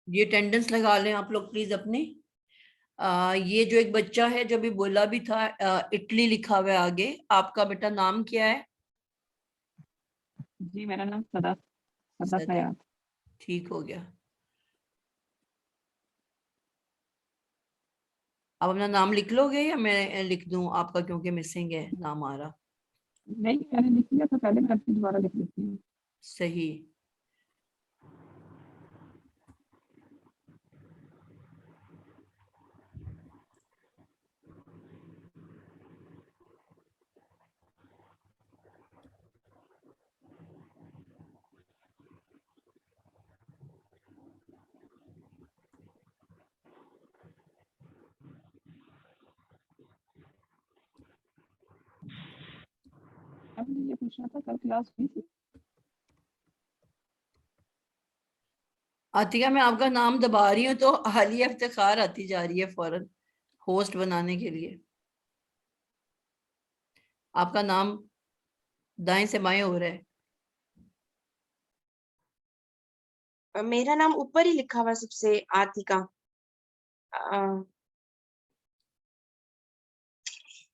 یہ اٹینڈنس لگا لیں آپ لوگ پلیز اپنی. یہ جو ایک بچہ ہے جو بھی بولا بھی تھا اٹلی لکھا ہوا ہے آگے, آپ کا بیٹا نام کیا ہے؟ جی میرا نام صدف حیات. ٹھیک ہو گیا. اب اپنا نام لکھ لو گے یا میں لکھ دوں آپ کا, کیونکہ مسنگ ہے نام آ رہا. نہیں میں نے لکھ لیا تھا پہلے, میں آپ کی دوبارہ لکھ لیتی ہوں. صحیح. اب مجھے یہ پوچھنا تھا کل کلاس ہوئی تھی؟ عطیہ میں آپ کا نام دبا رہی ہوں تو حالیہ افتخار آتی جا رہی ہے فوراً ہوسٹ بنانے کے لیے. آپ کا نام دائیں سے بائیں ہو رہا ہے. میرا نام اوپر ہی لکھا ہوا سب سے, عاطقہ.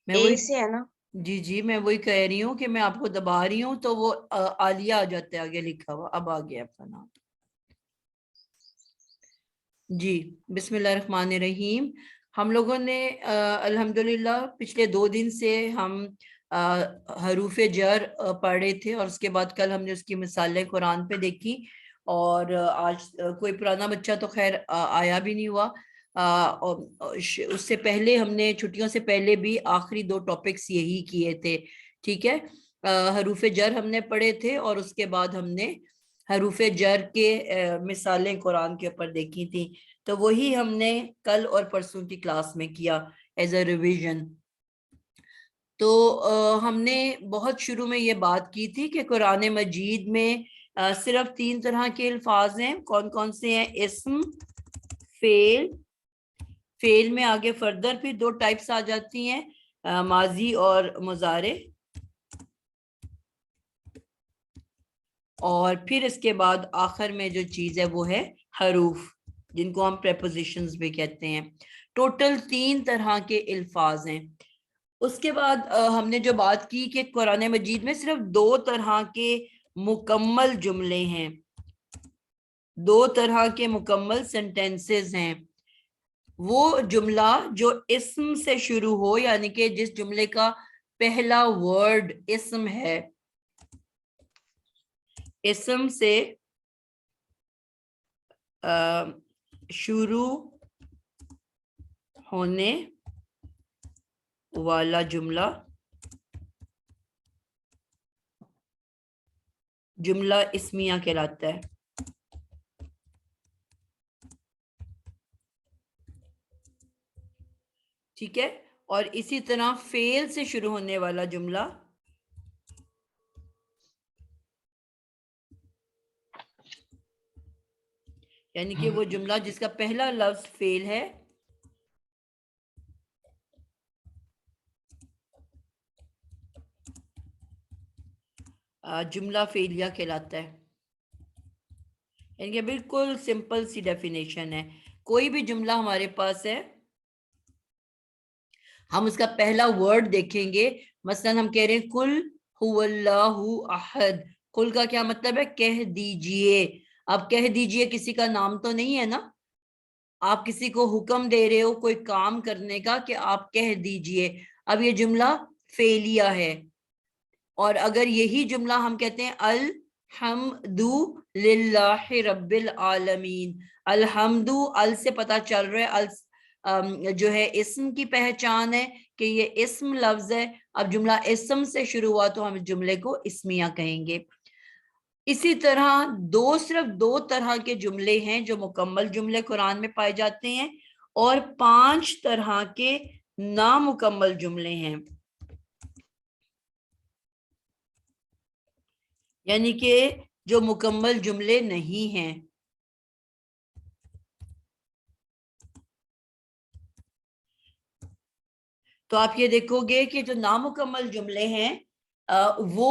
میں اے وہی سے ہے نا. جی میں وہی کہہ رہی ہوں کہ میں آپ کو دبا رہی ہوں تو وہ عالیہ آ جاتا ہے آگے لکھا ہوا. اب آ گیا آپ کا نام. جی بسم اللہ الرحمن الرحیم. ہم لوگوں نے الحمدللہ پچھلے 2 دن سے ہم حروف جر پڑھ رہے تھے, اور اس کے بعد کل ہم نے اس کی مثالیں قرآن پہ دیکھی, اور آج کوئی پرانا بچہ تو خیر آیا بھی نہیں ہوا. اس سے پہلے ہم نے چھٹیوں سے پہلے بھی آخری 2 ٹاپکس یہی کیے تھے. ٹھیک ہے, حروف جر ہم نے پڑھے تھے, اور اس کے بعد ہم نے حروف جر کے مثالیں قرآن کے اوپر دیکھی تھی. تو وہی ہم نے کل اور پرسوں کی کلاس میں کیا ایز اے ریویژن. تو ہم نے بہت شروع میں یہ بات کی تھی کہ قرآن مجید میں صرف 3 طرح کے الفاظ ہیں. کون کون سے ہیں؟ اسم, فعل. فعل میں آگے فردر پھر 2 ٹائپس آ جاتی ہیں, ماضی اور مضارع. اور پھر اس کے بعد آخر میں جو چیز ہے وہ ہے حروف, جن کو ہم پریپوزیشنز بھی کہتے ہیں. ٹوٹل 3 طرح کے الفاظ ہیں. اس کے بعد ہم نے جو بات کی کہ قرآن مجید میں صرف 2 طرح کے مکمل جملے ہیں, 2 طرح کے مکمل سینٹینسز ہیں. وہ جملہ جو اسم سے شروع ہو, یعنی کہ جس جملے کا پہلا ورڈ اسم ہے, اسم سے شروع ہونے والا جملہ اسمیہ کہلاتا ہے. ٹھیک ہے, اور اسی طرح فعل سے شروع ہونے والا جملہ یعنی کہ وہ جملہ جس کا پہلا لفظ فعل ہے, جملہ فعلیہ کہلاتا ہے. یعنی کہ بالکل سمپل سی ڈیفینیشن ہے. کوئی بھی جملہ ہمارے پاس ہے, ہم اس کا پہلا ورڈ دیکھیں گے. مثلا ہم کہہ رہے ہیں کل هو اللہ احد. کل کا کیا مطلب ہے؟ کہہ دیجئے. اب کہہ دیجئے کسی کا نام تو نہیں ہے نا, آپ کسی کو حکم دے رہے ہو کوئی کام کرنے کا کہ آپ کہہ دیجئے. اب یہ جملہ فعلیہ ہے, اور اگر یہی جملہ ہم کہتے ہیں الحمد للہ رب العالمین. الحمد, ال سے پتہ چل رہا ہے جو ہے اسم کی پہچان ہے کہ یہ اسم لفظ ہے. اب جملہ اسم سے شروع ہوا تو ہم اس جملے کو اسمیہ کہیں گے. اسی طرح صرف 2 طرح کے جملے ہیں جو مکمل جملے قرآن میں پائے جاتے ہیں, اور 5 طرح کے نامکمل جملے ہیں. یعنی کہ جو مکمل جملے نہیں ہیں. تو آپ یہ دیکھو گے کہ جو نامکمل جملے ہیں وہ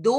2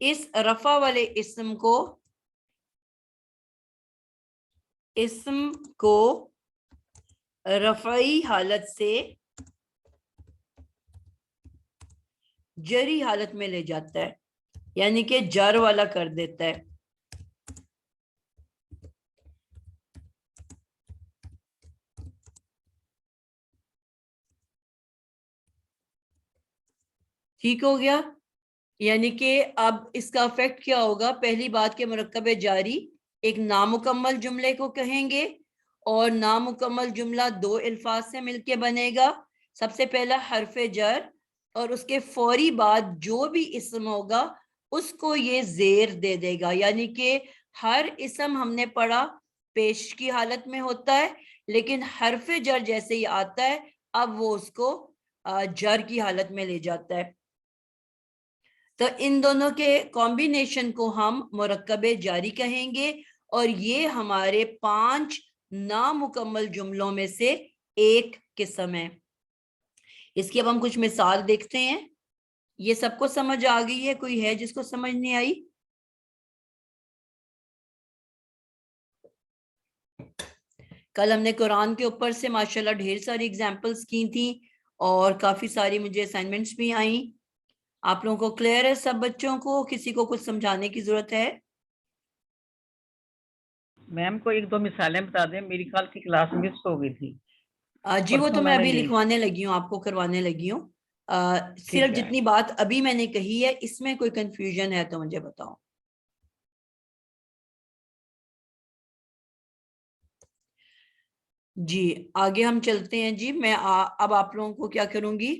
اس رفع والے اسم کو رفعی حالت سے جری حالت میں لے جاتا ہے، یعنی کہ جر والا کر دیتا ہے. ٹھیک ہو گیا؟ یعنی کہ اب اس کا افیکٹ کیا ہوگا؟ پہلی بات کہ مرکب جاری ایک نامکمل جملے کو کہیں گے، اور نامکمل جملہ دو الفاظ سے مل کے بنے گا. سب سے پہلا حرف جر، اور اس کے فوری بعد جو بھی اسم ہوگا اس کو یہ زیر دے دے گا. یعنی کہ ہر اسم ہم نے پڑھا پیش کی حالت میں ہوتا ہے، لیکن حرف جر جیسے ہی آتا ہے اب وہ اس کو جر کی حالت میں لے جاتا ہے. تو ان دونوں کے کمبینیشن کو ہم مرکب جاری کہیں گے، اور یہ ہمارے 5 نامکمل جملوں میں سے ایک قسم ہے. اس کی اب ہم کچھ مثال دیکھتے ہیں. یہ سب کو سمجھ آ گئی ہے؟ کوئی ہے جس کو سمجھ نہیں آئی؟ کل ہم نے قرآن کے اوپر سے ماشاءاللہ ڈھیر ساری ایگزامپلس کی تھیں، اور کافی ساری مجھے اسائنمنٹس بھی آئیں. آپ لوگوں کو کلیئر ہے؟ سب بچوں کو کسی کو کچھ سمجھانے کی ضرورت ہے؟ میم کو 1-2 مثالیں بتا دیں، میری خیال کی کلاس مس ہو گئی تھی. جی وہ تو میں ابھی لکھوانے لگی ہوں، آپ کو کروانے لگی ہوں. صرف جتنی بات ابھی میں نے کہی ہے اس میں کوئی کنفیوژن ہے تو مجھے بتاؤ. جی آگے ہم چلتے ہیں. جی میں اب آپ لوگوں کو کیا کروں گی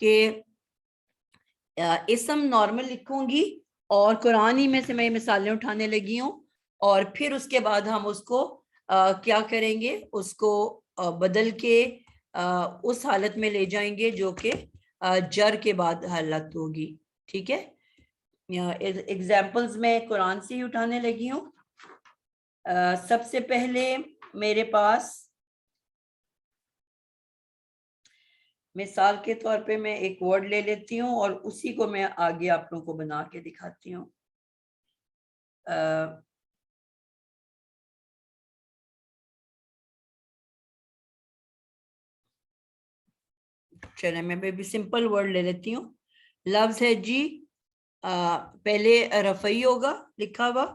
کہ اسم نارمل لکھوں گی، اور قرآن ہی میں سے میں مثالیں اٹھانے لگی ہوں، اور پھر اس کے بعد ہم اس کو کیا کریں گے، اس کو بدل کے اس حالت میں لے جائیں گے جو کہ جر کے بعد حالت ہوگی. ٹھیک ہے؟ ایگزامپلز میں قرآن سے ہی اٹھانے لگی ہوں. سب سے پہلے میرے پاس مثال کے طور پہ میں ایک ورڈ لے لیتی ہوں، اور اسی کو میں آگے آپ لوگوں کو بنا کے دکھاتی ہوں. چلیں میں بھی سمپل ورڈ لے لیتی ہوں. لفظ ہے جی پہلے رفعی ہوگا لکھا ہوا،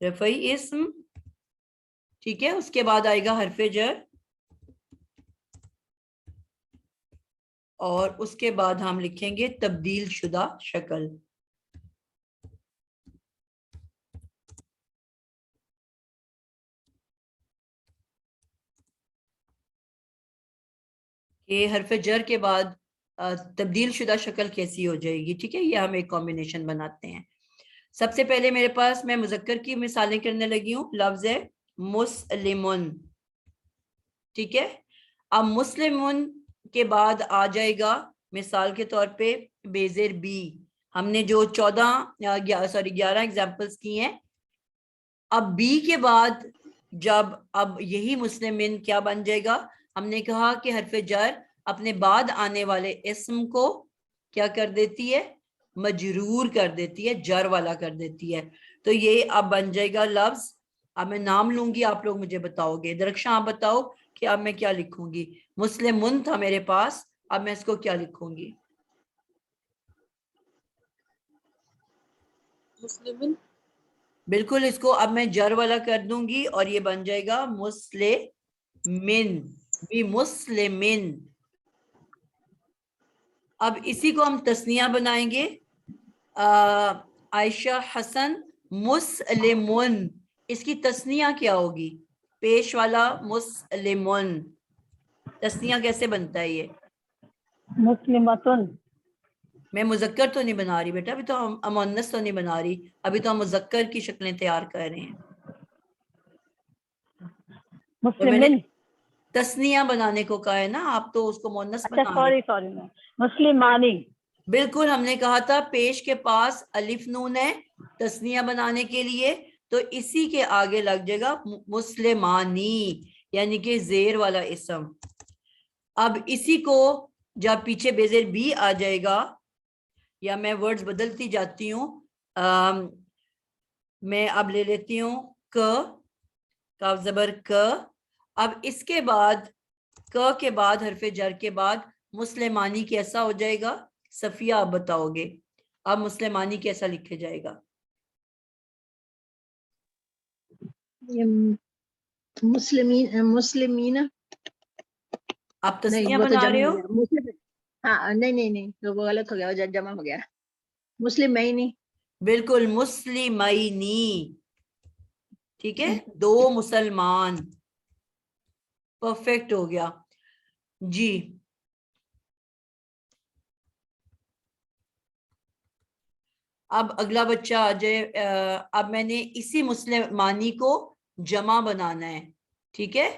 رفعی اسم. ٹھیک ہے؟ اس کے بعد آئے گا حرف جر، اور اس کے بعد ہم لکھیں گے تبدیل شدہ شکل. کہ حرف جر کے بعد تبدیل شدہ شکل کیسی ہو جائے گی. ٹھیک ہے؟ یہ ہم ایک کمبینیشن بناتے ہیں. سب سے پہلے میرے پاس میں مذکر کی مثالیں کرنے لگی ہوں. لفظ ہے مسلمن. ٹھیک ہے؟ اب مسلمن کے بعد آ جائے گا مثال کے طور پہ بیزر بی. ہم نے جو 11 ایگزامپلس کی ہیں، اب بی کے بعد جب اب یہی مسلمن کیا بن جائے گا، ہم نے کہا کہ حرف جر اپنے بعد آنے والے اسم کو کیا کر دیتی ہے؟ مجرور کر دیتی ہے، جر والا کر دیتی ہے. تو یہ اب بن جائے گا لفظ. اب میں نام لوں گی، آپ لوگ مجھے بتاؤ گے. درخشاں آپ بتاؤ کہ اب میں کیا لکھوں گی. مسلمن تھا میرے پاس، اب میں اس کو کیا لکھوں گی؟ مسلمن. بالکل، اس کو اب میں جر والا کر دوں گی اور یہ بن جائے گا مسلمن. بھی مسلمن. اب اسی کو ہم تسنیہ بنائیں گے. عائشہ حسن مسلمن، اس کی تسنیہ کیا ہوگی؟ پیش والا مسلمن. تسنیہ کیسے بنتا ہے یہ؟ مسلمتن. میں مذکر تو نہیں بنا رہی بیٹا، ابھی تو ہم مؤنث تو نہیں بنا رہی، ابھی تو ہم مذکر کی شکلیں تیار کر رہے ہیں. تو میں نے مسلمن. تسنیہ بنانے کو کہا ہے نا، آپ تو اس کو مؤنث اچھا بنا رہے. سوری مسلمانی. بالکل، ہم نے کہا تھا پیش کے پاس الف نون ہے تسنیہ بنانے کے لیے، تو اسی کے آگے لگ جائے گا مسلمانی، یعنی کہ زیر والا اسم. اب اسی کو جب پیچھے بیزر بی آ جائے گا یا میں ورڈز بدلتی جاتی ہوں. میں اب لے لیتی ہوں کاف زبر ک. اب اس کے بعد ک کے بعد حرف جر کے بعد مسلمانی کیسا ہو جائے گا؟ صفیہ آپ بتاؤ گے. اب مسلمانی کیسا لکھے جائے گا؟ مسلمین. آپ تسنیہ نہیں وہ تو بنا جمع رہے ہو ہو؟ گیا. مسلم. ہاں نہیں تو وہ غلط ہو گیا, وہ جمع ہو گیا. مسلم میں ہی نہیں. بالکل مسلمینی. ٹھیک ہے, 2 مسلمان. پرفیکٹ ہو گیا جی. اب اگلا بچہ آ جائے. اب میں نے اسی مسلمانی کو جمع بنانا ہے. ٹھیک ہے,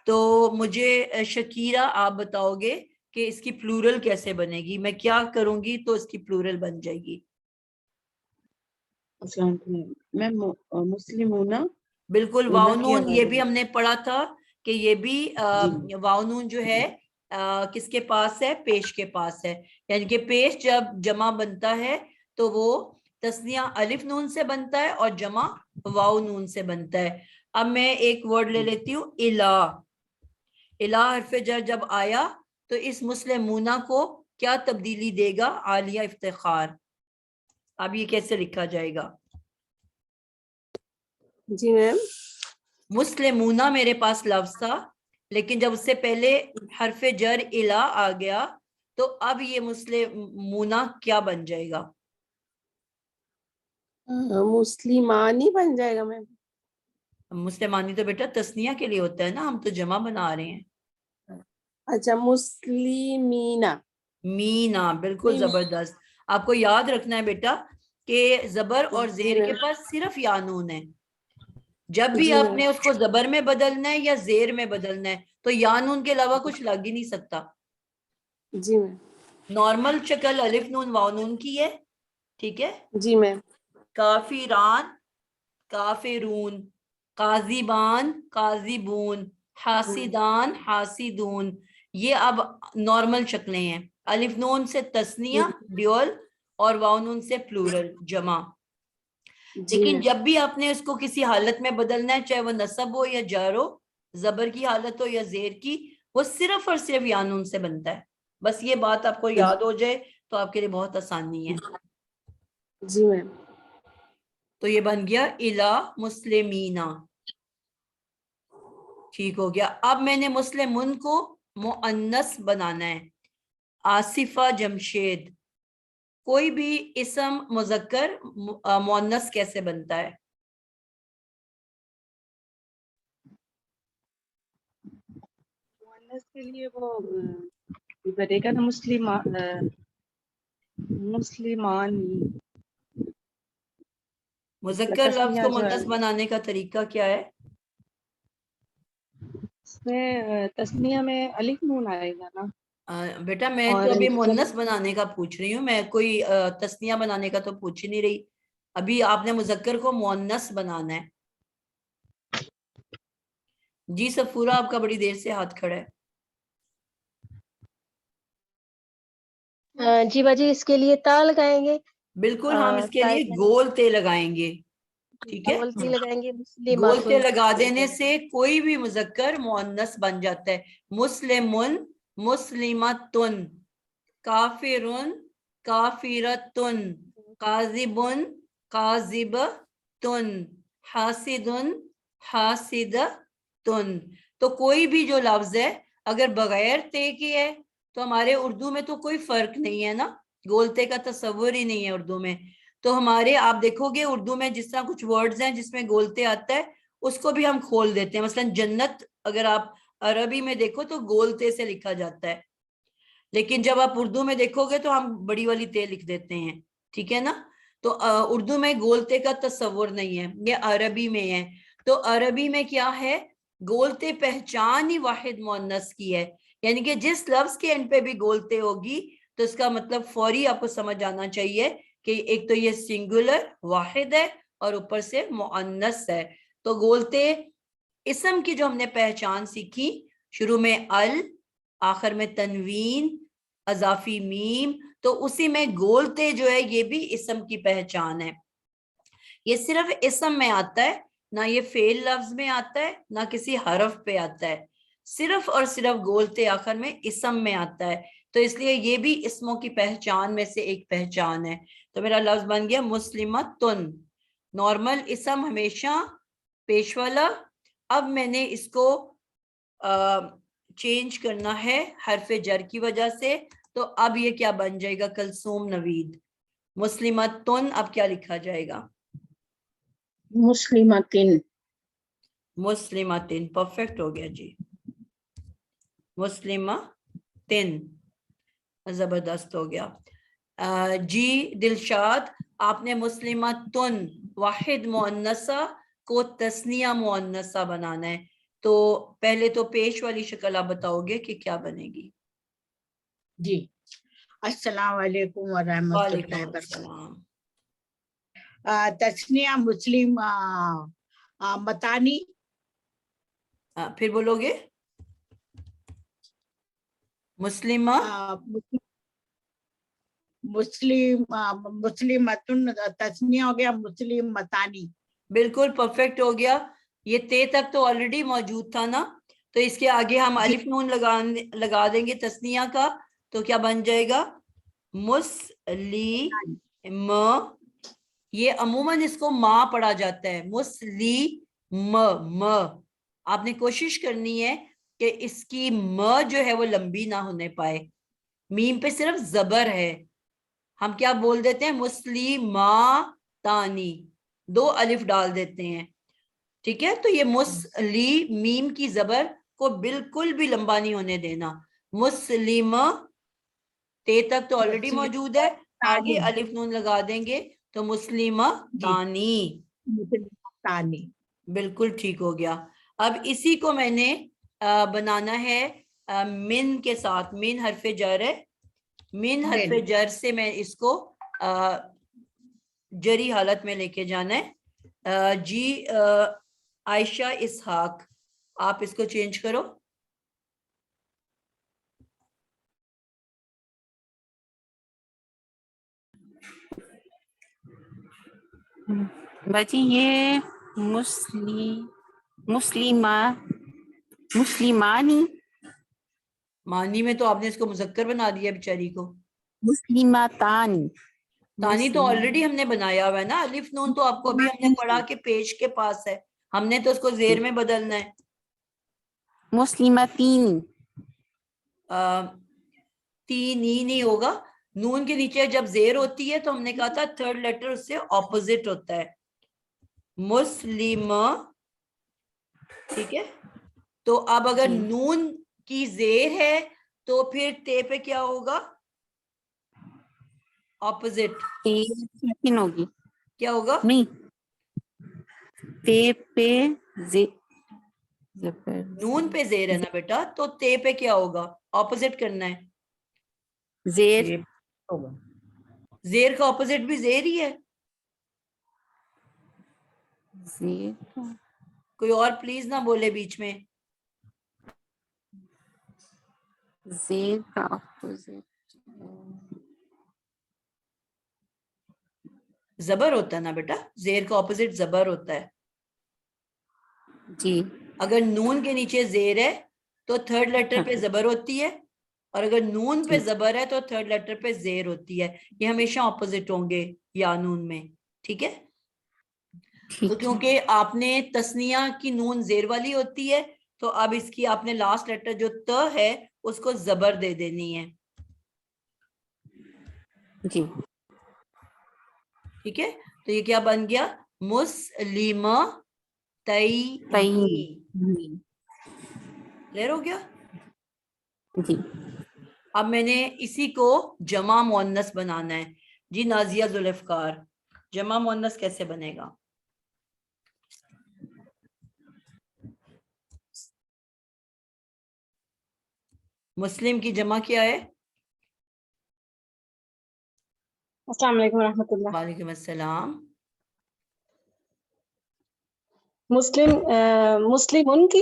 تو مجھے شکیرہ آپ بتاؤ گے کہ اس کی پلورل کیسے بنے گی. میں کیا کروں گی تو اس کی پلورل بن جائے گی؟ السلام علیکم. میں مسلمون. بالکل. اونا واو کی نون آواز یہ ہے. بھی ہم نے پڑھا تھا کہ یہ بھی جی. واو نون جو ہے کس کے پاس ہے؟ پیش کے پاس ہے. یعنی کہ پیش جب جمع بنتا ہے تو وہ تسنیہ الف نون سے بنتا ہے اور جمع واو نون سے بنتا ہے. اب میں ایک ورڈ لے لیتی ہوں الہ. الہ حرف جر جب آیا تو اس مسلمونہ کو کیا تبدیلی دے گا؟ عالیہ افتخار. اب یہ کیسے لکھا جائے گا؟ جی میم. مسلمونہ میرے پاس لفظ تھا, لیکن جب اس سے پہلے حرف جر الہ آ گیا تو اب یہ مسلمونہ کیا بن جائے گا؟ مسلمانی بن جائے گا میم. مسلمانی تو بیٹا تسنیہ کے لیے ہوتا ہے نا, ہم تو جمع بنا رہے ہیں. اچھا مسلمینا. مینا, بالکل زبردست. آپ کو یاد رکھنا ہے بیٹا کہ زبر اور جی زیر کے میم. پاس صرف یا نون ہے. جب بھی جی آپ میم. نے اس کو زبر میں بدلنا ہے یا زیر میں بدلنا ہے تو یا نون کے علاوہ کچھ لگ ہی نہیں سکتا. جی میم. نارمل شکل الف نون واو نون کی ہے. ٹھیک ہے, جی میم. کافران کافرون, قاذبان قاذبون, حاسدان حاسدون. یہ اب نارمل شکلیں ہیں. الف نون سے تسنیہ ڈیول اور واو نون سے پلورل جمع. جی لیکن میم. جب بھی آپ نے اس کو کسی حالت میں بدلنا ہے, چاہے وہ نصب ہو یا جر ہو, زبر کی حالت ہو یا زیر کی, وہ صرف اور صرف یا نون سے بنتا ہے. بس یہ بات آپ کو یاد ہو جائے تو آپ کے لیے بہت آسانی ہے. جی میم. تو یہ بن گیا الہ مسلمینا. ٹھیک ہو گیا. اب میں نے مسلمن کو مؤنث بنانا ہے. آصفہ جمشید. کوئی بھی اسم مذکر مؤنث کیسے بنتا ہے؟ مؤنث کے لیے وہ بنے گا نا مسلمانی. مذکر لفظ تسنیہ کو جو مؤنث ہے بنانے کا طریقہ کیا ہے؟ اس میں تسنیہ میں الف نون آئے گا نا. بیٹا میں اور تو ابھی جب مؤنث بنانے کا پوچھ رہی ہوں, میں کوئی تسنیہ بنانے کا تو پوچھ ہی نہیں رہی. ابھی آپ نے مذکر کو مؤنث بنانا ہے. جی سفورہ, آپ کا بڑی دیر سے ہاتھ کھڑا ہے. جی باجی اس کے لیے تا لگائیں گے. بالکل, ہم اس کے لیے گول تے لگائیں گے. ٹھیک ہے, گولتی لگائیں گے. گول تے مسلماتن. لگا دینے سے کوئی بھی مذکر مؤنث بن جاتا ہے. مسلمن مسلمتن, کافرن کافرتن, قاذبن قاذبتن, حاسدن حاسدتن. تو کوئی بھی جو لفظ ہے اگر بغیر تے کے ہے تو ہمارے اردو میں تو کوئی فرق نہیں ہے نا, گولتے کا تصور ہی نہیں ہے اردو میں. تو ہمارے آپ دیکھو گے اردو میں جس طرح کچھ ورڈز ہیں جس میں گولتے آتا ہے اس کو بھی ہم کھول دیتے ہیں. مثلا جنت اگر آپ عربی میں دیکھو تو گولتے سے لکھا جاتا ہے, لیکن جب آپ اردو میں دیکھو گے تو ہم بڑی والی تے لکھ دیتے ہیں. ٹھیک ہے نا, تو اردو میں گولتے کا تصور نہیں ہے, یہ عربی میں ہے. تو عربی میں کیا ہے, گولتے پہچان ہی واحد مؤنث کی ہے. یعنی کہ جس لفظ کے اینڈ پہ بھی گولتے ہوگی تو اس کا مطلب فوری آپ کو سمجھ آنا چاہیے کہ ایک تو یہ سنگولر واحد ہے اور اوپر سے مؤنث ہے. تو گولتے اسم کی جو ہم نے پہچان سیکھی, شروع میں ال, آخر میں تنوین, اضافی میم، تو اسی میں گولتے جو ہے یہ بھی اسم کی پہچان ہے. یہ صرف اسم میں آتا ہے، نہ یہ فعل لفظ میں آتا ہے، نہ کسی حرف پہ آتا ہے. صرف اور صرف گولتے آخر میں اسم میں آتا ہے، تو اس لیے یہ بھی اسموں کی پہچان میں سے ایک پہچان ہے. تو میرا لفظ بن گیا مسلمتن. نارمل اسم ہمیشہ پیش والا. اب میں نے اس کو چینج کرنا ہے حرف جر کی وجہ سے، تو اب یہ کیا بن جائے گا؟ کلثوم نوید. مسلمتن اب کیا لکھا جائے گا؟ مسلمتن. مسلمتن. پرفیکٹ ہو گیا جی. مسلمتن زبردست ہو گیا. جی دلشاد، آپ نے مسلمتن واحد مؤنثہ کو تثنیہ مؤنثہ بنانا ہے، تو پہلے تو پیش والی شکل آپ بتاؤ گے کہ کیا بنے گی. جی السلام علیکم ورحمۃ اللہ وعلیکم وبرکاتہ. السلام. تسنیہ مسلم متانی. پھر بولو گے مسلمہ. مسلمتن تسنیہ ہو گیا مسلم متانی. بالکل پرفیکٹ ہو گیا. یہ تے تک تو آلریڈی موجود تھا نا، تو اس کے آگے ہم الف نون لگا دیں گے تثنیہ کا، تو کیا بن جائے گا؟ مسلم. یہ عموماً اس کو ماں پڑھا جاتا ہے، مسلم. آپ نے کوشش کرنی ہے کہ اس کی م جو ہے وہ لمبی نہ ہونے پائے. میم پہ صرف زبر ہے. ہم کیا بول دیتے ہیں؟ مسلیماتانی، 2 الف ڈال دیتے ہیں. ٹھیک ہے، تو یہ مسلی میم کی زبر کو بالکل بھی لمبا نہیں ہونے دینا. مسلم تے تک تو آلریڈی موجود ہے، آگے الف نون لگا دیں گے تو مسلمہ تانی. تانی بالکل ٹھیک ہو گیا. اب اسی کو میں نے بنانا ہے من کے ساتھ. من حرف جر ہے، من حرف جر سے میں اس کو جری حالت میں لے کے جانا ہے. جی عائشہ اسحاق، آپ اس کو چینج کرو. باجی یہ مسلمانی. معنی میں تو آپ نے اس کو مذکر بنا دیا بیچاری کو. مسلمتان. تانی تو آلریڈی ہم نے بنایا ہوا ہے نا. الف نون تو آپ کو ابھی ہم نے پڑھا کہ پیش کے پاس ہے، ہم نے تو اس کو زیر میں بدلنا ہے. مسلمتین. تین ہی نہیں ہوگا، نون کے نیچے جب زیر ہوتی ہے تو ہم نے کہا تھا تھرڈ لیٹر اس سے اپوزٹ ہوتا ہے. مسلم. ٹھیک ہے، تو اب اگر نون کی زیر ہے تو پھر تے پہ کیا ہوگا؟ اپوزٹ. ہوگی کیا ہوگا؟ نہیں، تے پہ نون پہ زیر ہے نا بیٹا، تو تے پہ کیا ہوگا؟ اپوزٹ کرنا ہے. زیر. ہوگا. زیر کا اپوزٹ بھی زیر ہی ہے. زیر کوئی اور پلیز نہ بولے بیچ میں. زیر کا اپوزٹ زبر ہوتا ہے نا بیٹا، زیر کا اپوزٹ زبر ہوتا ہے. جی. اگر نون کے نیچے زیر ہے تو تھرڈ لیٹر پہ زبر ہوتی ہے، اور اگر نون پہ زبر ہے تو تھرڈ لیٹر پہ زیر ہوتی ہے. یہ ہمیشہ اپوزٹ ہوں گے یا نون میں. ٹھیک ہے، تو کیونکہ آپ نے تثنیہ کی نون زیر والی ہوتی ہے تو اب اس کی آپ نے لاسٹ لیٹر جو ت ہے اس کو زبر دے دینی ہے. جی ٹھیک ہے، تو یہ کیا بن گیا؟ مسلم تئی. کلیئر ہو گیا؟ جی. اب میں نے اسی کو جمع مؤنث بنانا ہے. جی نازیہ ذوالفقار، جمع مؤنث کیسے بنے گا؟ مسلم کی جمع کیا ہے؟ السلام علیکم ورحمۃ اللہ. وعلیکم السلام. مسلم ان کی.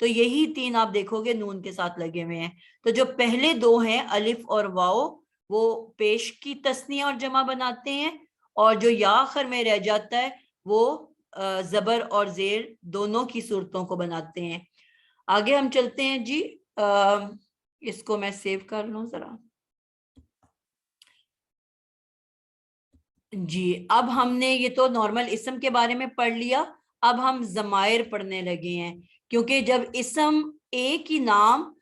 تو یہی 3 آپ دیکھو گے نون کے ساتھ لگے ہوئے ہیں. تو جو پہلے 2 ہیں الف اور واؤ وہ پیش کی تثنیہ اور جمع بناتے ہیں, اور جو یا آخر میں رہ جاتا ہے وہ زبر اور زیر دونوں کی صورتوں کو بناتے ہیں. آگے ہم چلتے ہیں جی. اس کو میں سیو کر لوں ذرا. جی اب ہم نے یہ تو نارمل اسم کے بارے میں پڑھ لیا. اب ہم ضمائر پڑھنے لگے ہیں, کیونکہ جب اسم ایک ہی نام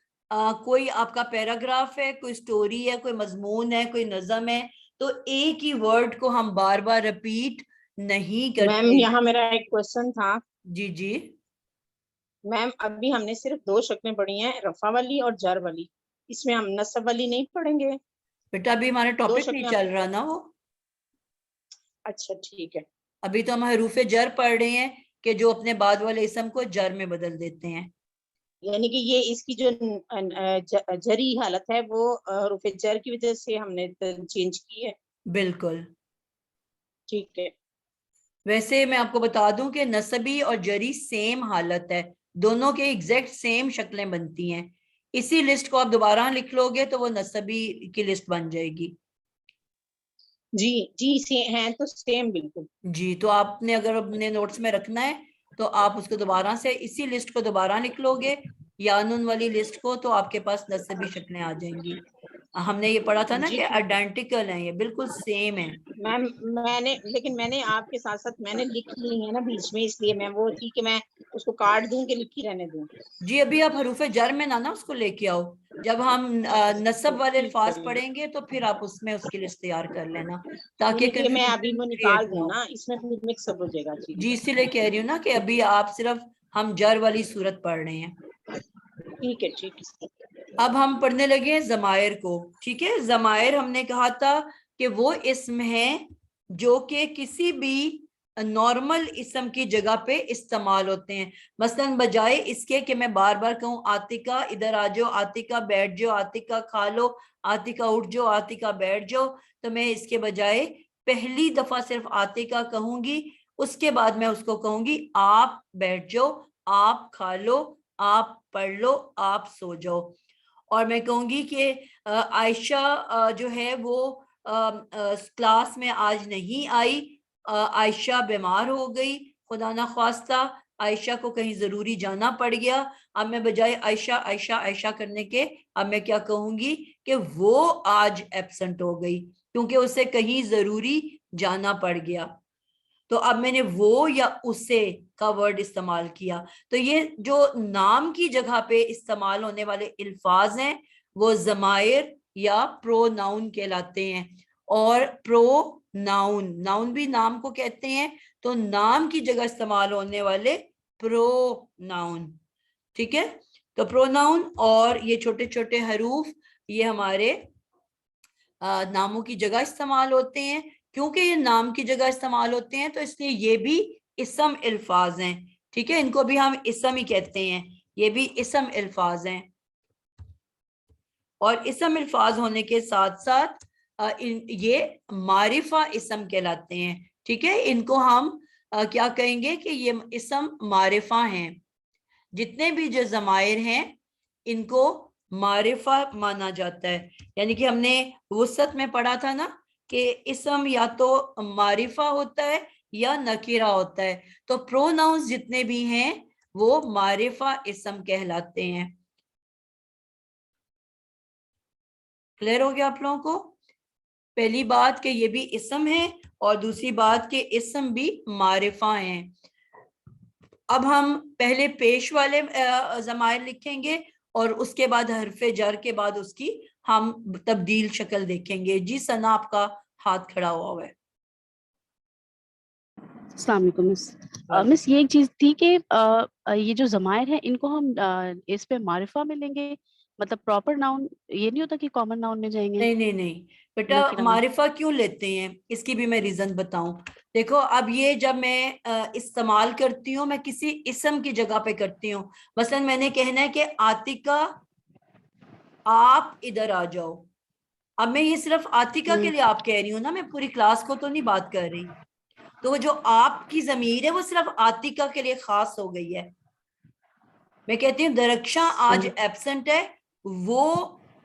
کوئی آپ کا پیراگراف ہے, کوئی سٹوری ہے, کوئی مضمون ہے, کوئی نظم ہے, تو ایک ہی ورڈ کو ہم بار بار ریپیٹ نہیں کرتے. میم یہاں میرا ایک کوشچن تھا. جی جی میم ابھی ہم نے صرف 2 شکلیں پڑھی ہیں, رفع والی اور جر والی. اس میں ہم نصب والی نہیں پڑھیں گے؟ بیٹا ابھی ہمارا ٹاپک نہیں شکلیں- چل رہا نا وہ. اچھا ٹھیک ہے. ابھی تو ہم حروف جر پڑھ رہے ہیں کہ جو اپنے بعد والے اسم کو جر میں بدل دیتے ہیں. یعنی کہ یہ اس کی جو جری حالت ہے وہ حروف جر کی وجہ سے ہم نے چینج کی ہے. بالکل. ٹھیک ہے. ویسے میں آپ کو بتا دوں کہ نصبی اور جری سیم حالت ہے, دونوں کے ایگزیکٹ سیم شکلیں بنتی ہیں. اسی لسٹ کو آپ دوبارہ لکھ لو گے تو وہ نصبی کی لسٹ بن جائے گی. جی ہیں تو سیم بالکل. جی تو آپ نے اگر اپنے نوٹس میں رکھنا ہے تو آپ اس کو دوبارہ سے اسی لسٹ کو دوبارہ لکھ لو گے, یانون والی لسٹ کو, تو آپ کے پاس نصبی شکلیں آ جائیں گی. ہم نے یہ پڑھا تھا نا جی کہ آئیڈینٹیکل ہیں, یہ بالکل سیم ہیں. میم میں نے آپ کے ساتھ ساتھ میں نے لکھ لی ہے نا بیچ میں, اس لیے میں وہ تھی کہ میں اس کو کاٹ دوں کہ لکھی رہنے دوں. جی ابھی آپ حروف جر میں نا اس کو لے کے آؤ. جب ہم نصب والے الفاظ پڑھیں گے تو پھر آپ اس میں اس کی لسٹ تیار کر لینا, تاکہ میں ابھی وہ confusion نکال create نہ دوں ہو. نا, اس میں مکس اپ ہو جائے گا. جی اسی لیے کہہ رہی ہوں نا کہ ابھی آپ صرف ہم جر والی صورت پڑھ رہے ہیں. ٹھیک ہے ٹھیک ہے. اب ہم پڑھنے لگے ہیں ضمائر کو. ٹھیک ہے, ضمائر ہم نے کہا تھا کہ وہ اسم ہیں جو کہ کسی بھی نارمل اسم کی جگہ پہ استعمال ہوتے ہیں. مثلاً بجائے اس کے کہ میں بار بار کہوں عاتقہ ادھر آ جاؤ, عاتقہ بیٹھ جاؤ, عاتقہ کھا لو, عاتقہ اٹھ جاؤ, عاتقہ بیٹھ جاؤ, تو میں اس کے بجائے پہلی دفعہ صرف عاتقہ کہوں گی, اس کے بعد میں اس کو کہوں گی آپ بیٹھ جاؤ, آپ کھا لو, آپ پڑھ لو, آپ سو جاؤ. اور میں کہوں گی کہ عائشہ جو ہے وہ کلاس میں آج نہیں آئی, عائشہ بیمار ہو گئی, خدا نخواستہ عائشہ کو کہیں ضروری جانا پڑ گیا. اب میں بجائے عائشہ عائشہ عائشہ کرنے کے اب میں کیا کہوں گی کہ وہ آج ایبسنٹ ہو گئی کیونکہ اسے کہیں ضروری جانا پڑ گیا. تو اب میں نے وہ یا اسے کا ورڈ استعمال کیا. تو یہ جو نام کی جگہ پہ استعمال ہونے والے الفاظ ہیں وہ ضمائر یا پرو ناؤن کہلاتے ہیں. اور پرو ناؤن, ناؤن بھی نام کو کہتے ہیں, تو نام کی جگہ استعمال ہونے والے پرو ناؤن. ٹھیک ہے, تو پرو ناؤن اور یہ چھوٹے چھوٹے حروف یہ ہمارے ناموں کی جگہ استعمال ہوتے ہیں. کیونکہ یہ نام کی جگہ استعمال ہوتے ہیں تو اس لیے یہ بھی اسم الفاظ ہیں. ٹھیک ہے, ان کو بھی ہم اسم ہی کہتے ہیں, یہ بھی اسم الفاظ ہیں. اور اسم الفاظ ہونے کے ساتھ ساتھ یہ معرفہ اسم کہلاتے ہیں. ٹھیک ہے, ان کو ہم کیا کہیں گے کہ یہ اسم معرفہ ہیں. جتنے بھی جو ضمائر ہیں ان کو معرفہ مانا جاتا ہے. یعنی کہ ہم نے وسعت میں پڑھا تھا نا کہ اسم یا تو معرفہ ہوتا ہے یا نکرہ ہوتا ہے, تو پروناؤنز جتنے بھی ہیں وہ معرفہ اسم کہلاتے ہیں. کلیئر ہو گیا آپ لوگوں کو؟ پہلی بات کہ یہ بھی اسم ہے اور دوسری بات کہ اسم بھی معرفہ ہیں. اب ہم پہلے پیش والے ضمائر لکھیں گے اور اس کے بعد حرف جر کے بعد اس کی ہم تبدیل شکل دیکھیں گے. جی ثنا آپ کا ہاتھ کھڑا ہوا ہے. السلام علیکم مس. مس یہ ایک چیز تھی کہ یہ جو ضمائر ہیں ان کو ہم اس پہ معرفہ میں لیں گے, مطلب پراپر ناؤن یہ نہیں ہوتا کہ کامن ناؤن میں جائیں گے؟ نہیں بیٹا, معرفہ کیوں لیتے ہیں اس کی بھی میں ریزن بتاؤں. دیکھو اب یہ جب میں استعمال کرتی ہوں میں کسی اسم کی جگہ پہ کرتی ہوں. مثلا میں نے کہنا ہے کہ عاتقہ آپ ادھر آ جاؤ. اب میں یہ صرف عاتقہ کے لیے آپ کہہ رہی ہوں نا, میں پوری کلاس کو تو نہیں بات کر رہی. تو جو آپ کی ضمیر ہے وہ صرف عاتقہ کے لیے خاص ہو گئی ہے. میں کہتی ہوں درخشاں آج ایبسنٹ ہے، وہ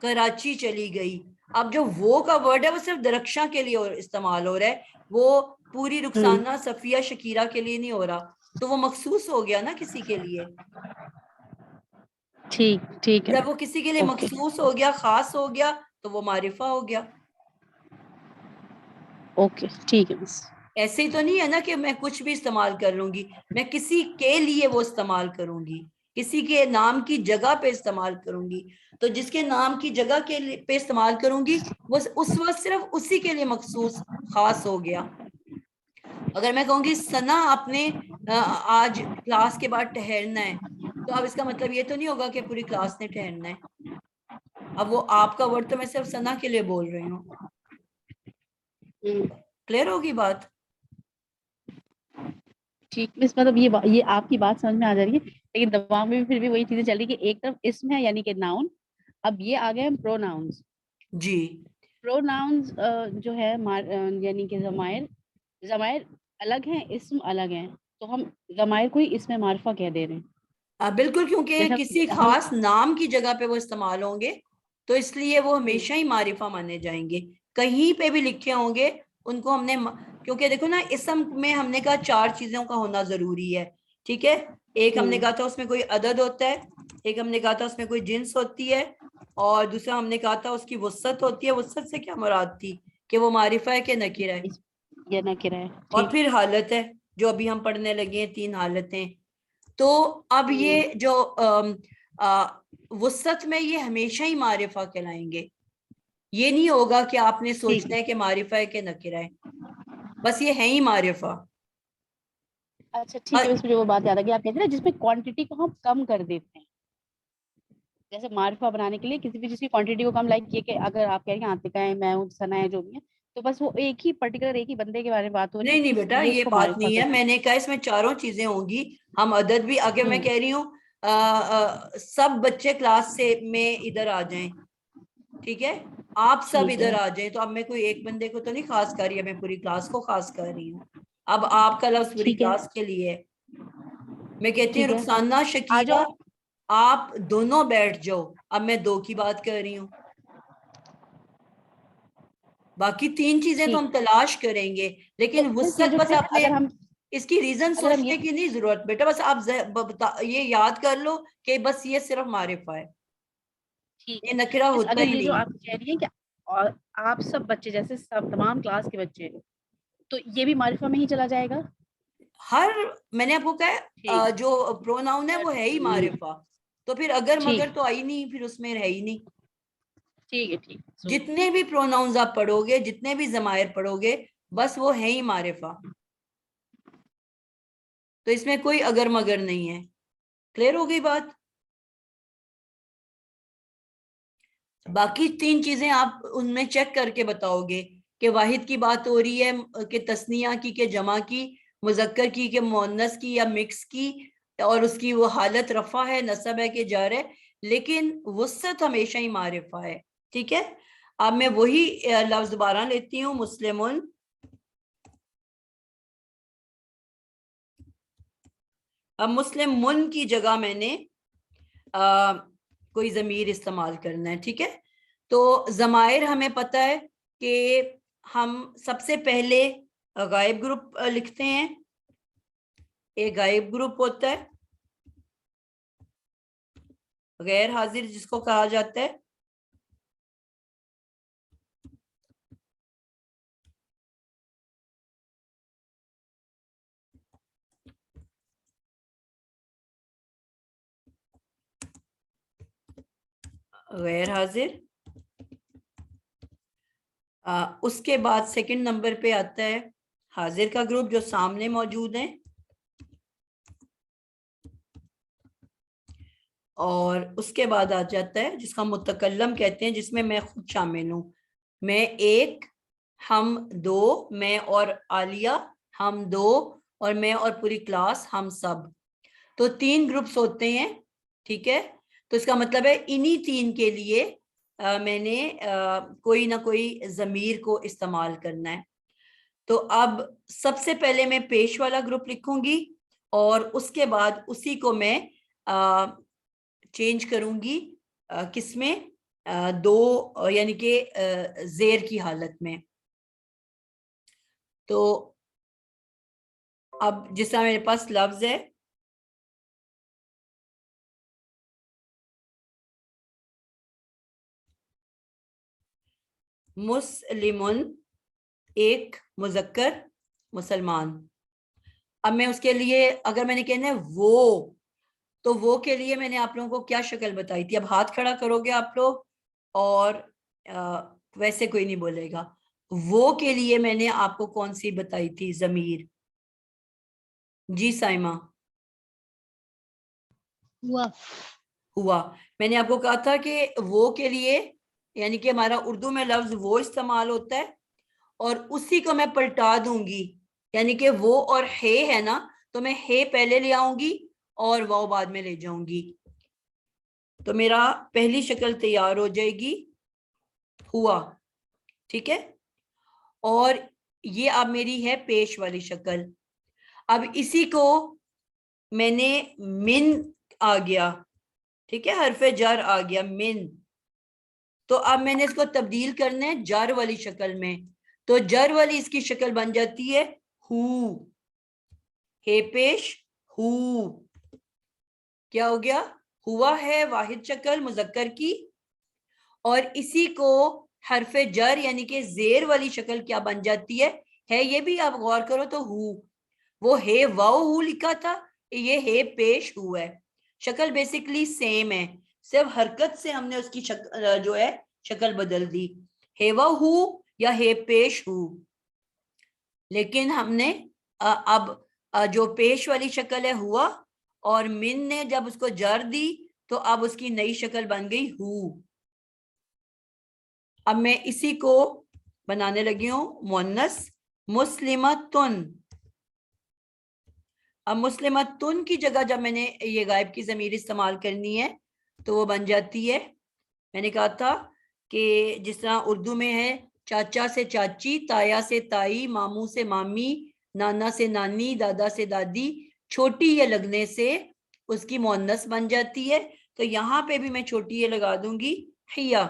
کراچی چلی گئی. اب جو وہ کا ورڈ ہے وہ صرف درخشاں کے لیے استعمال ہو رہا ہے، وہ پوری رخسانہ صفیہ شکیرہ کے لیے نہیں ہو رہا، تو وہ مخصوص ہو گیا نا کسی کے لیے. ٹھیک ہے. جب وہ کسی کے لیے مخصوص ہو گیا، خاص ہو گیا، تو وہ معرفہ ہو گیا. اوکے ٹھیک ہے بس. ایسے ہی تو نہیں ہے نا کہ میں کچھ بھی استعمال کر لوں گی، میں کسی کے لیے وہ استعمال کروں گی، کسی کے نام کی جگہ پہ استعمال کروں گی. تو جس کے نام کی جگہ کے پہ استعمال کروں گی وہ اس وقت صرف اسی کے لیے مخصوص خاص ہو گیا. اگر میں کہوں گی ثنا آپ نے آج کلاس کے بعد ٹھہرنا ہے، تو اب اس کا مطلب یہ تو نہیں ہوگا کہ پوری کلاس نے ٹھہرنا ہے. اب وہ آپ کا ورڈ تو میں صرف ثنا کے لیے بول رہی ہوں. کلیئر ہوگی بات؟ ٹھیک مس، مطلب یہ آپ کی بات سمجھ میں آ جا رہی ہے، لیکن دماغ میں بھی پھر بھی وہی چیزیں چل رہی کہ ایک طرف اسم ہے یعنی کہ ناؤن، اب یہ آ گئے پرو ناؤنس. جی پرو ناؤنس جو ہے یعنی کہ ضمائر الگ ہیں، اسم الگ ہیں، تو ہم ضمائر کو ہی اسم معرفہ کہہ دے رہے ہیں. بالکل، کیونکہ کسی خاص نام کی جگہ پہ وہ استعمال ہوں گے تو اس لیے وہ ہمیشہ ہی معرفہ مانے جائیں گے. کہیں پہ بھی لکھے ہوں گے ان کو ہم نے، کیونکہ دیکھو نا اسم میں ہم نے کہا 4 چیزوں کا ہونا ضروری ہے، ٹھیک ہے. ایک ہم نے کہا تھا اس میں کوئی عدد ہوتا ہے، ایک ہم نے کہا تھا اس میں کوئی جنس ہوتی ہے، اور دوسرا ہم نے کہا تھا اس کی وسعت ہوتی ہے. وسعت سے کیا مراد تھی کہ وہ معرفہ ہے کہ نکرہ ہے، یا نکرہ ہے. اور پھر حالت ہے جو ابھی ہم پڑھنے لگے ہیں، 3 حالتیں. تو اب یہ جو وسعت میں یہ ہمیشہ ہی معرفہ کہلائیں گے. یہ نہیں ہوگا کہ آپ نے سوچنا ہے کہ معرفہ ہے کہ نکرہ ہے، بس یہ ہے ہی معرفہ. اچھا ٹھیک ہے، اس میں جو وہ بات یاد آ گئی آپ کہتے ہیں نا جس میں کوانٹٹی کو ہم کم کر دیتے ہیں، جیسے معرفہ بنانے کے لیے کسی بھی چیز کی کوانٹٹی کو کم، لائک یہ کہ اگر آپ کہہ رہے ہیں عاطقہ ہے، میں ہوں، ثنا ہے، جو بھی ہے، تو بس وہ ایک ہی پرٹیکولر ایک ہی بندے کے بارے میں بات ہو رہی ہے. نہیں بیٹا، یہ بات نہیں ہے. میں نے کہا اس میں 4 چیزیں ہوں گی. ہم عدد بھی آگے، میں کہہ رہی ہوں سب بچے کلاس سے میں ادھر آ جائیں، ٹھیک ہے، آپ سب ادھر آ جائیں. تو اب میں کوئی ایک بندے کو تو نہیں خاص کر رہی ہے، میں پوری کلاس کو خاص کر رہی ہوں. اب آپ کا لفظ پوری کلاس کے لیے ہے. میں کہتی ہوں رخسانہ شکیرہ آپ دونوں بیٹھ جاؤ، اب میں 2 کی بات کر رہی ہوں. باقی 3 چیزیں تو ہم تلاش کریں گے، لیکن وسعت بس آپ نے اس کی ریزن سوچنے کی نہیں ضرورت بیٹا. بس آپ یہ یاد کر لو کہ بس یہ صرف معرفہ ہے، یہ نکرہ ہوتا ہی یہ جو نہیں. آپ کہہ رہی ہیں کہ آپ سب بچے جیسے سب تمام کلاس کے بچے، تو یہ بھی معرفہ میں ہی چلا جائے گا. میں نے آپ کو کہا جو پروناؤن ہے وہ ہے ہی معرفہ، تو پھر اگر مگر تو آئی نہیں، پھر اس میں ہے ہی نہیں. ٹھیک ہے ٹھیک. جتنے بھی پروناؤنز آپ پڑھو گے، جتنے بھی ضمائر پڑھو گے، بس وہ ہے ہی معرفہ. تو اس میں کوئی اگر مگر نہیں ہے. کلیئر ہو گئی بات؟ باقی 3 چیزیں آپ ان میں چیک کر کے بتاؤ گے کہ واحد کی بات ہو رہی ہے کہ تثنیہ کی، کہ جمع کی، مذکر کی کہ مؤنث کی، یا مکس کی، اور اس کی وہ حالت رفع ہے، نصب ہے کہ جر ہے، لیکن وسعت ہمیشہ ہی معرفہ ہے. ٹھیک ہے. اب میں وہی لفظ دوبارہ لیتی ہوں، مسلمون. اب مسلم من کی جگہ میں نے کوئی ضمیر استعمال کرنا ہے. ٹھیک ہے. تو ضمائر ہمیں پتہ ہے کہ ہم سب سے پہلے غائب گروپ لکھتے ہیں. ایک غائب گروپ ہوتا ہے، غیر حاضر جس کو کہا جاتا ہے. غیر حاضر. اس کے بعد سیکنڈ نمبر پہ آتا ہے حاضر کا گروپ جو سامنے موجود ہیں، اور اس کے بعد آ جاتا ہے جس کا متکلم کہتے ہیں، جس میں میں خود شامل ہوں. میں ایک، ہم 2، میں اور عالیہ ہم 2، اور میں اور پوری کلاس ہم سب. تو 3 گروپس ہوتے ہیں. ٹھیک ہے. تو اس کا مطلب ہے انہی 3 کے لیے میں نے کوئی نہ کوئی ضمیر کو استعمال کرنا ہے. تو اب سب سے پہلے میں پیش والا گروپ لکھوں گی، اور اس کے بعد اسی کو میں چینج کروں گی کس میں، دو یعنی کہ زیر کی حالت میں. تو اب جس طرح میرے پاس لفظ ہے مسلمن، ایک مذکر مسلمان. اب میں اس کے لیے اگر میں نے کہنا ہے وہ، تو وہ کے لیے میں نے آپ لوگوں کو کیا شکل بتائی تھی. اب ہاتھ کھڑا کرو گے آپ لوگ اور ویسے کوئی نہیں بولے گا. وہ کے لیے میں نے آپ کو کون سی بتائی تھی ضمیر؟ جی سائمہ. ہوا. میں نے آپ کو کہا تھا کہ وہ کے لیے یعنی کہ ہمارا اردو میں لفظ وہ استعمال ہوتا ہے اور اسی کو میں پلٹا دوں گی، یعنی کہ وہ اور ہے نا، تو میں ہے پہلے لے آؤں گی اور وہ بعد میں لے جاؤں گی. تو میرا پہلی شکل تیار ہو جائے گی ہوا. ٹھیک ہے. اور یہ اب میری ہے پیش والی شکل. اب اسی کو میں نے من آ گیا، ٹھیک ہے، حرف جر آ گیا من. تو اب میں نے اس کو تبدیل کرنا ہے جر والی شکل میں. تو جر والی اس کی شکل بن جاتی ہے ہو. ہے پیش ہو. کیا ہو گیا؟ ہوا ہے واحد شکل مذکر کی، اور اسی کو حرف جر یعنی کہ زیر والی شکل کیا بن جاتی ہے یہ بھی آپ غور کرو تو ہو. وہ ہے واؤ ہو لکھا تھا، یہ ہے پیش ہو ہے. شکل بیسیکلی سیم ہے، صرف حرکت سے ہم نے اس کی جو ہے شکل بدل دی. ہے واؤ ہو یا ہے پیش ہو. لیکن ہم نے اب جو پیش والی شکل ہے ہوا، اور من نے جب اس کو جر دی تو اب اس کی نئی شکل بن گئی ہو. اب میں اسی کو بنانے لگی ہوں مؤنث مسلمتن. اب مسلمتن کی جگہ جب میں نے یہ غائب کی ضمیر استعمال کرنی ہے تو وہ بن جاتی ہے، میں نے کہا تھا کہ جس طرح اردو میں ہے چاچا سے چاچی، تایا سے تائی، ماموں سے مامی، نانا سے نانی، دادا سے دادی، چھوٹی یہ لگنے سے اس کی مؤنث بن جاتی ہے. تو یہاں پہ بھی میں چھوٹی یہ لگا دوں گی حیا.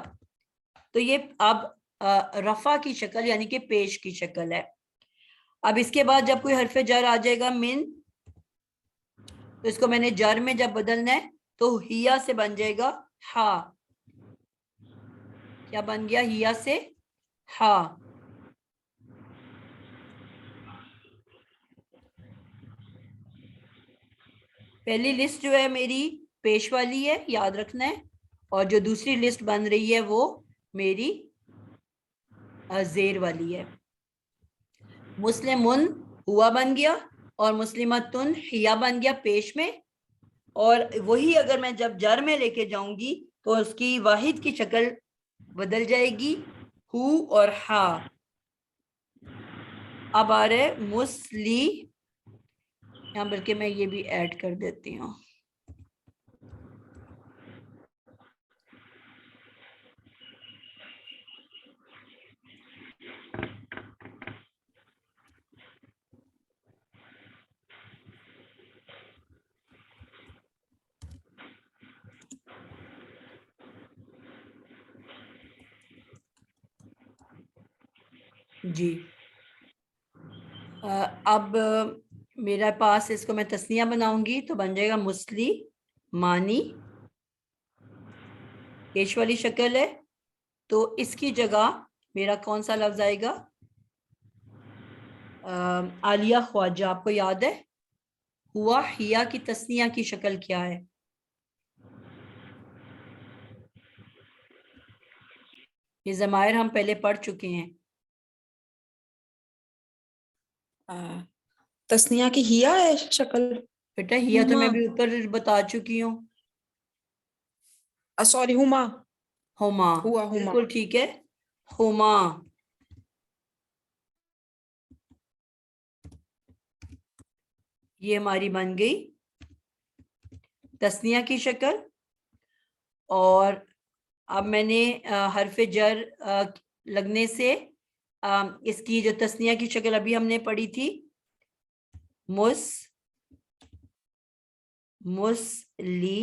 تو یہ اب رفع کی شکل یعنی کہ پیش کی شکل ہے. اب اس کے بعد جب کوئی حرف جر آ جائے گا من، تو اس کو میں نے جر میں جب بدلنا ہے تو ہیا سے بن جائے گا ہا. کیا بن گیا؟ ہیا سے ہا. پہلی لسٹ جو ہے میری پیش والی ہے، یاد رکھنا ہے، اور جو دوسری لسٹ بن رہی ہے وہ میری زیر والی ہے. مسلمن ہوا بن گیا اور مسلمتن حیا بن گیا پیش میں. اور وہی اگر میں جب جر میں لے کے جاؤں گی تو اس کی واحد کی شکل بدل جائے گی ہو اور ہا. اب آ رہے مسلی، یہاں بلکہ میں یہ بھی ایڈ کر دیتی ہوں. جی اب میرے پاس اس کو میں تسنیہ بناؤں گی تو بن جائے گا مسلی مانی. پیش والی شکل ہے تو اس کی جگہ میرا کون سا لفظ آئے گا؟ عالیہ خواجہ. آپ کو یاد ہے ہوا حیا کی تسنیہ کی شکل کیا ہے؟ یہ ضمائر ہم پہلے پڑھ چکے ہیں. تسنیہ کی ہیا ہے شکل. بیٹا ہیا تو میں بھی اوپر بتا چکی ہوں. سوری ہما. ہوما بالکل ٹھیک ہے. ہوما. یہ ہماری بن گئی تسنیہ کی شکل. اور اب میں نے حرف جر لگنے سے اس کی جو تسنیہ کی شکل ابھی ہم نے پڑھی تھی مسلی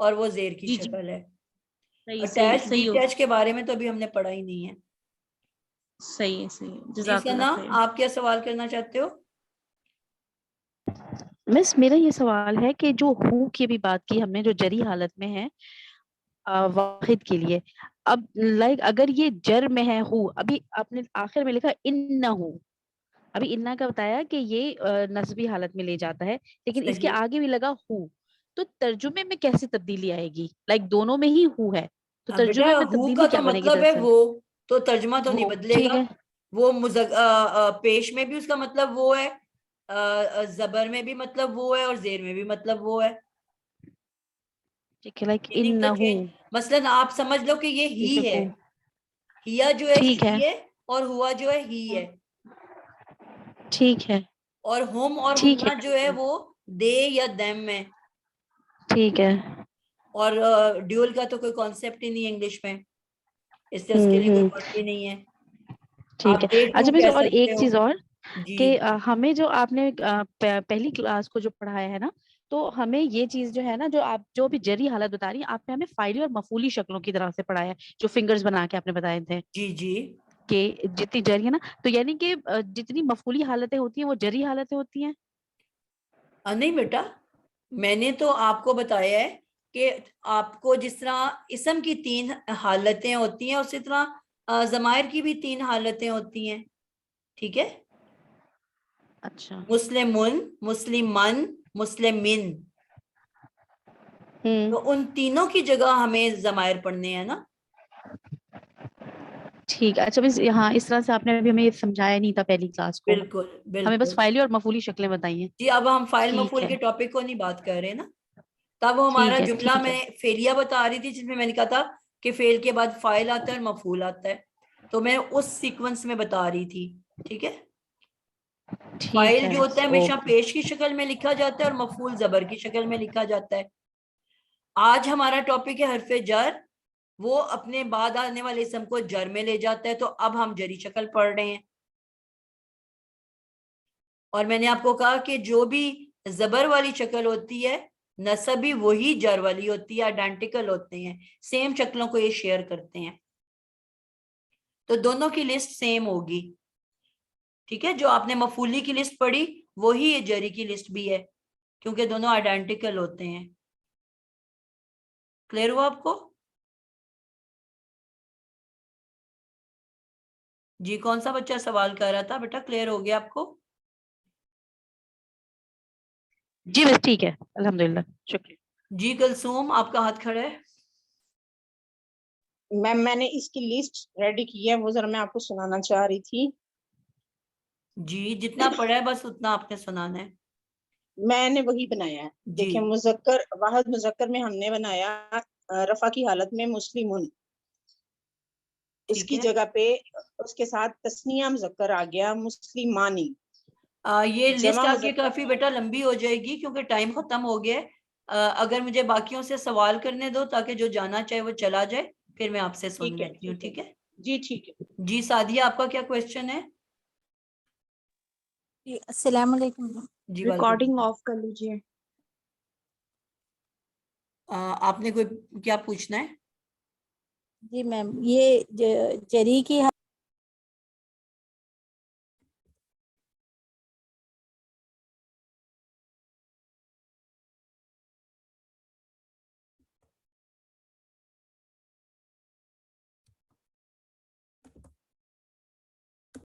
اور وہ زیر کی جی جی شکل ہے. صحیح صحیح اٹیچ صحیح ہو ڈیٹیچ کے بارے میں تو ابھی ہم نے پڑھا ہی نہیں ہے. صحیح ہے صحیح ہے. جی جزاک اللہ ثنا خیر. آپ کیا سوال کرنا چاہتے ہو؟ مس میرا یہ سوال ہے کہ جو ہو کی بھی بات کی ہم نے جو جری حالت میں ہے واحد کے لیے، اب لائک اگر یہ جر میں ہے ہو، ابھی آپ نے آخر میں لکھا انہو، ابھی انا کا بتایا کہ یہ نصبی حالت میں لے جاتا ہے، لیکن اس کے صحیح. آگے بھی لگا ہو، تو ترجمے میں کیسے تبدیلی آئے گی؟ لائک دونوں میں ہی ہو ہے تو بیٹا ترجمے میں ہو تبدیلی کا کیا تو بنے گی؟ مطلب ہے دراصل وہ، تو ترجمہ تو نہیں وہ بدلے ٹھیک گا. ہے، وہ پیش میں بھی اس کا مطلب وہ ہے، زبر میں بھی مطلب وہ ہے، اور زیر میں بھی مطلب وہ ہے. ٹھیک ہے، لائک میننگ تو انہو چینج. مثلاً آپ سمجھ لو کہ یہ ہی ہے، ہیا جو ہے ٹھیک شی ہے، ہے، اور ہوا جو ہے ہی ہے. ٹھیک ہے، اور ہم اور ٹھیک ہنا ہے، جو ہے وہ دے یا دم ہے. ٹھیک ہے، اور ڈیول کا تو کوئی کانسیپٹ ہی نہیں ہے انگلش میں، اس سے اس کے لیے کوئی ورڈ ہی نہیں ہے. ٹھیک آپ ہے. دے ٹو اچھا مس کہہ اور ایک سکتے ہو. چیز اور جی کہ ہمیں جو آپ نے پہلی کلاس کو جو پڑھایا ہے نا، تو ہمیں یہ چیز جو ہے نا، جو آپ جو بھی جری حالت بتا رہی ہیں، آپ نے ہمیں فائلی اور مفعولی شکلوں کی طرح سے پڑھایا ہے، جو فنگرز بنا کے آپ نے بتائے تھے جی جی. کہ جتنی جری ہے نا، تو یعنی کہ جتنی مفعولی حالتیں ہوتی ہیں وہ جری حالتیں ہوتی ہیں. نہیں بیٹا، میں نے تو آپ کو بتایا ہے کہ آپ کو جس طرح اسم کی 3 حالتیں ہوتی ہیں، اسی طرح ضمائر کی بھی 3 حالتیں ہوتی ہیں. ٹھیک ہے. اچھا. مسلمن، مسلمن، مسلمن، تو ان تینوں کی جگہ ہمیں ضمائر پڑھنے ہیں نا. ٹھیک ہے. اچھا بس یہاں اس طرح سے آپ نے ابھی ہمیں سمجھایا نہیں تھا پہلی کلاس کو، بالکل ہمیں بس بالکل. فائلی اور مفعولی شکلیں بتائی ہیں. جی اب ہم فائل ٹھیک مفعول ہے، کے ٹاپک کو نہیں بات کر رہے نا. تب وہ ہمارا ٹھیک ہے، جملہ ٹھیک ہے، میں فعلیہ بتا رہی تھی، جس میں نے کہا تھا کہ فعل کے بعد فاعل آتا ہے اور مفعول آتا ہے، تو میں اس سیکوینس میں بتا رہی تھی. ٹھیک ہے. ٹھیک فاعل ہے. جو ہوتا ہے ہمیشہ اوکے. پیش کی شکل میں لکھا جاتا ہے، اور مفعول زبر کی شکل میں لکھا جاتا ہے. آج ہمارا ٹاپک ہے حرف جر، وہ اپنے بعد آنے والے اسم کو جر میں لے جاتا ہے، تو اب ہم جری شکل پڑھ رہے ہیں. اور میں نے آپ کو کہا کہ جو بھی زبر والی شکل ہوتی ہے، نصب بھی وہی جر والی ہوتی ہے، آئیڈینٹیکل ہوتے ہیں، سیم شکلوں کو یہ شیئر کرتے ہیں، تو دونوں کی لسٹ سیم ہوگی. ٹھیک ہے. جو آپ نے مفعولی کی لسٹ پڑھی وہی یہ جری کی لسٹ بھی ہے، کیونکہ دونوں آئیڈینٹیکل ہوتے ہیں. کلیئر ہوا آپ کو؟ جی کون سا بچہ سوال کر رہا تھا بیٹا؟ کلیئر ہو گیا آپ کو؟ جی بس ٹھیک ہے، الحمدللہ، شکریہ. جی کلثوم آپ کا ہاتھ کھڑا ہے. میم میں نے اس کی لسٹ ریڈی کی ہے، وہ ذرا میں آپ کو سنانا چاہ رہی تھی. جی جتنا پڑھا ہے بس اتنا آپ نے سنانا ہے. میں نے وہی بنایا ہے. جی دیکھیں مذکر، واحد مذکر میں ہم نے بنایا رفع کی حالت میں مسلمون، اس ٹھیک کی ہے. جگہ پہ اس کے ساتھ تسنیہ مذکر آ گیا مسلمانی. یہ لسٹ جمع آگے مذکر کافی بیٹا لمبی ہو جائے گی کیونکہ ٹائم ختم ہو گیا ہے. اگر مجھے باقیوں سے سوال کرنے دو تاکہ جو جانا چاہے وہ چلا جائے، پھر میں آپ سے سن ٹھیک ہے، لیتی ہوں. ٹھیک ہے جی ٹھیک ہے. جی سعدیہ آپ کا کیا کوشچن ہے؟ السلام علیکم. جی ریکارڈنگ ویلکم. آف کر لیجیے. آپ نے کوئی کیا پوچھنا ہے؟ جی میم، یہ جری کی